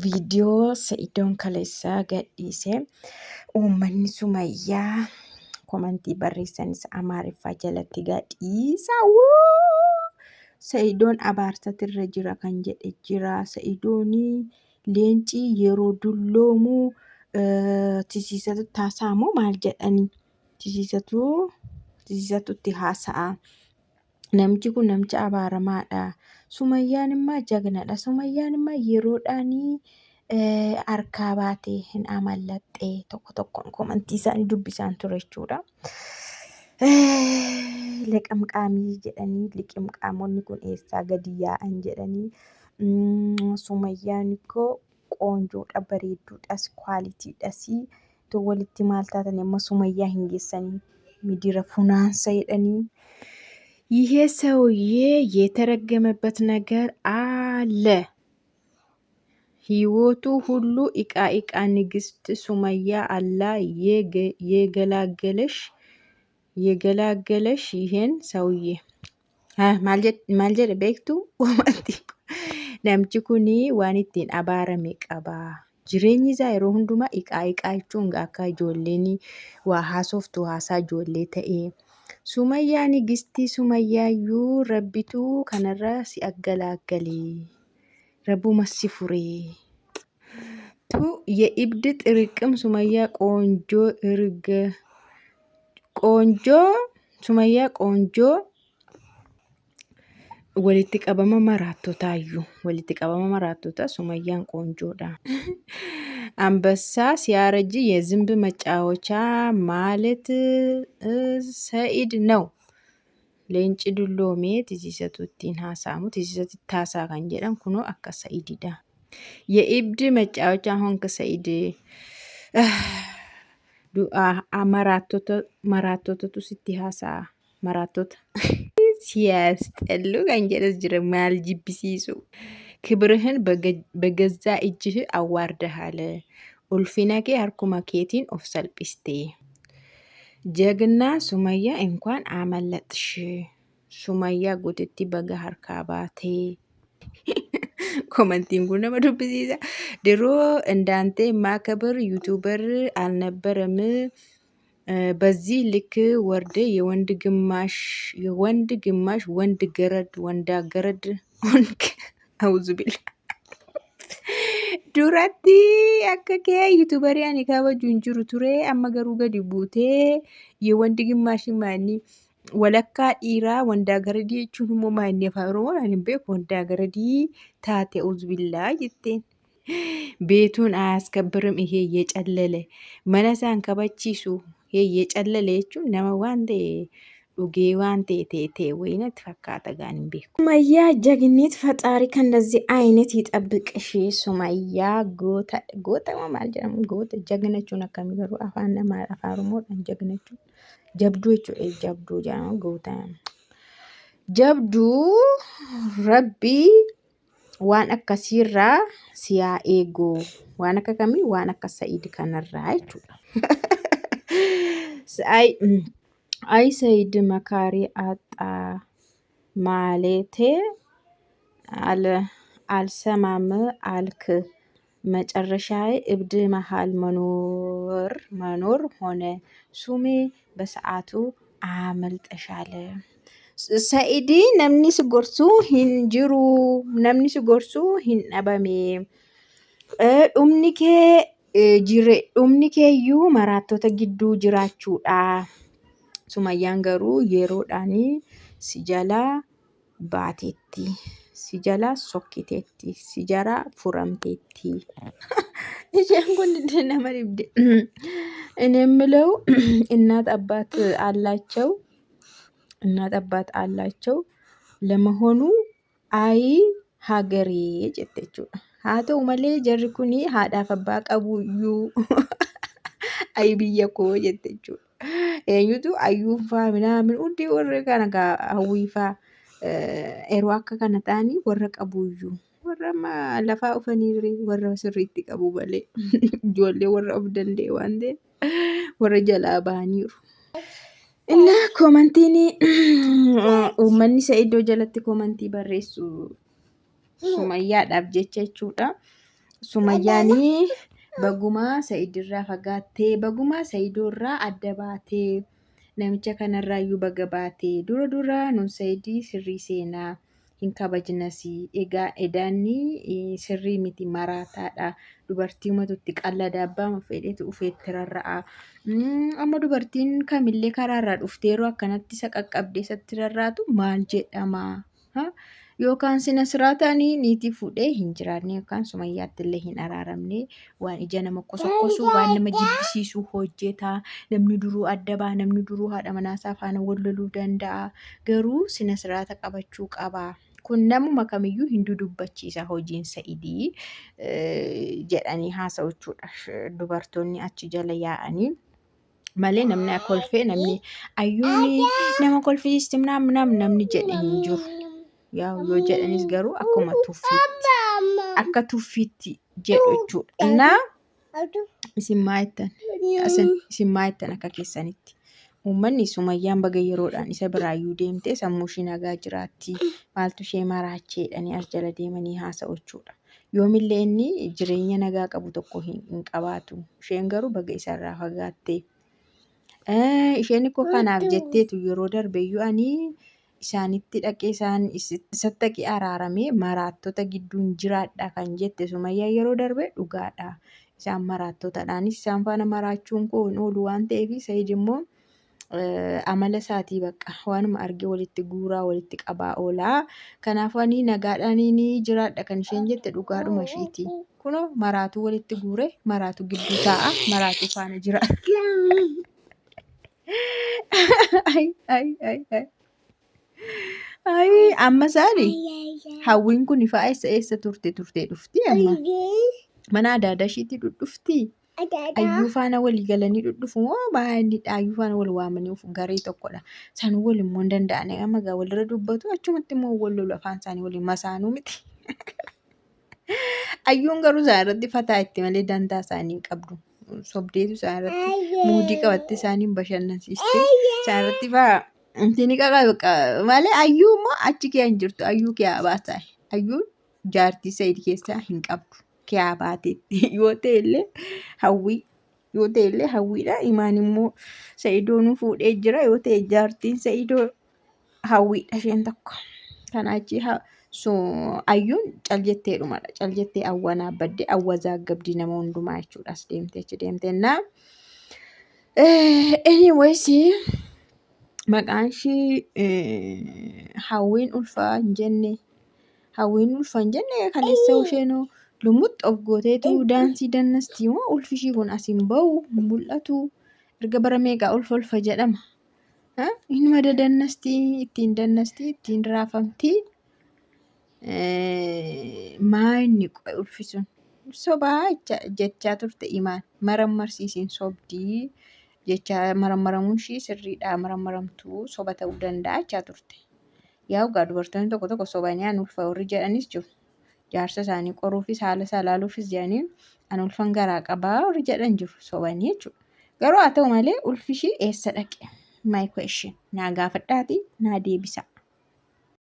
Viidiyoo Sa'idoon Kaleessaa gadhiise uummanni Sumayyaa komantii barreessanis Amaariffaa jalatti gadhiisa. Sa'idoon abaarsatirra jira kan jedhe jira. Sa'idoon leencii yeroo dulloomu tisiisatu taasaamoo maal jedhani? Tisiisatutti haasa'a. Namichi kun namicha abaaramaadha. Sumayyaan immoo jagnadha. Sumayyaan immoo yeroodhaanii harkaa baatee hin amallaxxee tokko tokkoon komantii isaanii dubbisaan ture jechuudha. Liqimqaamii jedhanii liqimqaamonni kun eessaa gadi yaa'an jedhanii Sumayyaan koo qoonjoodha bareedduudhas kwaalitiidhas walitti maal taatan amma Sumayyaa hin geessanii midira funaansa jedhanii. ይሄ ሰውዬ የተረገመበት ነገር አለ። ህይወቱ ሁሉ እቃ ንግስት ሱመያ አላህ የገላገለሽ ይሄን ሰውዬ maal jedhe beektu namichi kun waan ittiin abaarame qaba. Jireenyi isaa yeroo hundumaa iqaa jechuun akka ijoolleen waa haasoftu haasaa ijoollee ta'e. Sumayyaa nigistii Sumayyaayyuu rabbitu kanarraa si aggalaaggalee. Rabbuma si furee. የኢብድ ጥርቅም ሱመያ ቆንጆ walitti qabama maraattota Sumayyaan qoonjoodha. አንበሳ ሲያረጅ የዝንብ መጫወቻ ማለት ሰኢድ ነው። Leenci dulloomee tisiisatu ittiin haasa'amu tisiisatti haasaa kan jedhan kunoo akka Sa'ididha. የኢብድ መጫወቻ ሆንክ ሰኢድ maraattootatu sitti haasa'a. Maraattota ሲያስጠሉ kan jedhas jira maal jibbisiisu. ክብርህን በገዛ እጅህ አዋርደሃል. ኡልፊና kee harkuma keetiin of salphiste. ጀግና ሱመያ እንኳን አመለጥሽ. ሱመያ ጉትቲ በጋ harkaa baate. ኮመንቲን kun nama dubbisiisa. ድሮ እንዳንተ ማከብር ዩቲዩበር አልነበረም። በዚህ ልክ ወርደ የወንድ ግማሽ ወንድ ገረድ ሆንክ። አውዙ ቢላ duratti akka kee yuutuubarii ani kabaju hin jiru ture amma garuu gadi buutee የወንድ ግማሽ ማኒ walakkaa dhiiraa wandaa garadii jechuun immoo maanni afaan oromoo ani hin beeku wandaa garadii taate uzbillaa jetteen. ቤቱን አያስከብርም ይሄ እየጨለለ mana isaan kabachiisu ይሄ እየጨለለ jechuun nama waan ta'e dhugee waan ta'e ወይነት fakkaata ጋር hin beeku. Sumayyaa jagniit ፈጣሪ ከእንደዚህ አይነት ይጠብቅሽ። Sumayyaa goota maal jedhamu goota jagnachuun akkami garuu afaan oromoodhaan jagnachuun jabduu jechuudha. Jabduu jedhama goota. Jabduu rabbii waan akkasiirraa siyaa eegu. Waan akka kamii waan akka Sa'id kanarraa jechuudha. አይ ሰይድ መካሪ አጣ ማለቴ አልሰማም አልክ። መጨረሻዬ እብድ መሃል መኖር ሆነ። ሱሜ በሰዓቱ አመልጠሻል። ሰኢድ namni si gorsuu hin jiru. Namni si gorsuu hin dhabame. Dhumni keeyyuu maraattota gidduu jiraachuudha. Sumayyaan garuu yeroodhaan si jalaa baateetti. Si jalaa sokkiteetti. Si jalaa furamteetti. Isheen kun nama dhibde. እኔ የምለው እናት አባት አላቸው ለመሆኑ አይ ሀገሬ ጀተችudha. haa ta'u malee jarri kun haadhaaf abbaa qabuyyuu ayi biyya koo jette jechuudha. Eenyutu ayyuunfaa minaamin hundi warra kana hawwiifaa yeroo akka kana ta'anii warra qabuyyuu warra lafaa dhufanii warra sirriitti qabu malee ijoollee warra of danda'e waan ta'eef warra jalaa bahaniiru. Inna komantiin uummanni isa iddoo jalatti komantii barreessu Sumayyaadhaaf jecha jechuudha. Sumayyaanii bagumaa Sa'idirraa fagaattee bagumaa Sa'idoorraa adda baatee namicha kanarraayyuu baga baatee dura nuun Sa'idii sirrii seenaa hin kabajnas egaa edaanni sirrii miti maraataadha. Dubartii matutti qallada abbaa fedhetu ufeetti rarra'a. Amma dubartiin kamillee karaarraa dhufteeroo akkanatti isa qaqqabdee isatti rarraatu maal jedhama? Yookaan sina siraatanii niitii fuudhee hin jiraanne yookaan Sumayyaatti illee hin araaramne waan ija nama kosokkosu waan nama jibbisiisu hojjeta. Namni duruu adda ba'a, namni duruu haadha manaasaa faana wal loluu danda'a. Garuu sina siraata qabachuu qaba. Kun namuma kamiyyuu hin dudubbachiisa hojiin Sa'idii jedhanii haasa'u jechuudha. Dubartoonni achi jala yaa'anii malee namni kolfee namni ayyuuni nama kolfisiisti namni jedhe hin jiru. Yoo jedhanis garuu akkuma tuffiitti akka tuffiitti jedhu jechuudha. Innaa isin maayettan akka keessanitti uummanni Sumayyaan baga yeroodhaan isa biraayyuu deemtee sammuu ishee nagaa jiraatti maaltu ishee maraacheedhanii as jala deemanii haasa'u jechuudha. Yoomillee inni jireenya nagaa qabu tokko hin qabaatu. Isheen garuu baga isarraa fagaattee. Isheen ikkoo kanaaf jetteetu yeroo darbeeyyuu ani isaanitti dhaqee isatti dhaqee araaramee maraattota gidduun jiraadha kan jette Sumayyaa yeroo darbe dhugaadha. Isaan maraattotadhaanis isaan faana maraachuun koo hin oolu waan ta'eef Sa'id immoo amala isaatii bakka waanuma argee walitti guuraa walitti qabaa oolaa. Kanaaf ani nagaadhaan ni jiraadha kan isheen jette dhugaadhuma isheeti. Kunoo maraatuu walitti guure maraatuu gidduu taa'a maraatuu faana jira. Amma isaani hawwiin kun ifaa eessa turtee dhufti amma mana adda ishiitti dhudhufti. Ayyuu faana walii galanii dhudhufu moo baay'inni ayyuu faana wal waamanii garee tokkodha. Isaanii wal immoo hin danda'an amma gaa walirra dubbatu achumatti immoo wal lolu afaan isaanii waliin masaanuu miti. Ayyuun garuu isaan irratti fataa itti malee dantaa isaanii hin qabdu. Sobdeetu isaan irratti muudii qabattee isaaniin bashannansiiste isaan irratti fa'aa. Intini qaqa malee ayyuu immoo achi kee hin jirtu ayyuu kee haa baasaa. Ayyuun jaartii Sa'id keessaa hin qabdu kee haa baateetti yoo ta'ellee hawwiidha. Imaan immoo Sa'idoonuu fuudhee jira yoo ta'e jaartiin Sa'idoo hawwiidha isheen tokko. Kanaachi ayyuun cal jetteedhumadha. Cal jettee awwanaa baddee awwazaa gabdii nama hundumaa jechuudha. As deemtee achi deemtee anyways. Maqaan ishee hawwiin ulfaa hin jenne kaleessa isheenoo lumutti of gooteetu daansii dannasti moo ulfi ishii kun asiin bahu mul'atu erga bara meeqaa ulfa jedhama. Inni dannasti ittiin raafamti. Maayinni ulfi sun sobaa jechaa turte Imaan marammarsiisiin sobdii. Jecha marammaramuun ishii sirriidha. Marammaramtuu soba ta'uu danda'a jechaa turte. Yaa dhugaa dubartoonni tokko sobanii an ulfa warri jedhanis jiru. Jaarsa isaanii qoruufis haala isaa ilaaluufis jedhanii an ulfan garaa qabaa warri jedhan jiru sobanii jechuudha. Garuu haa ta'u malee ulfi ishii eessa dhaqe? My question naa gaafadhaatii naa deebisa.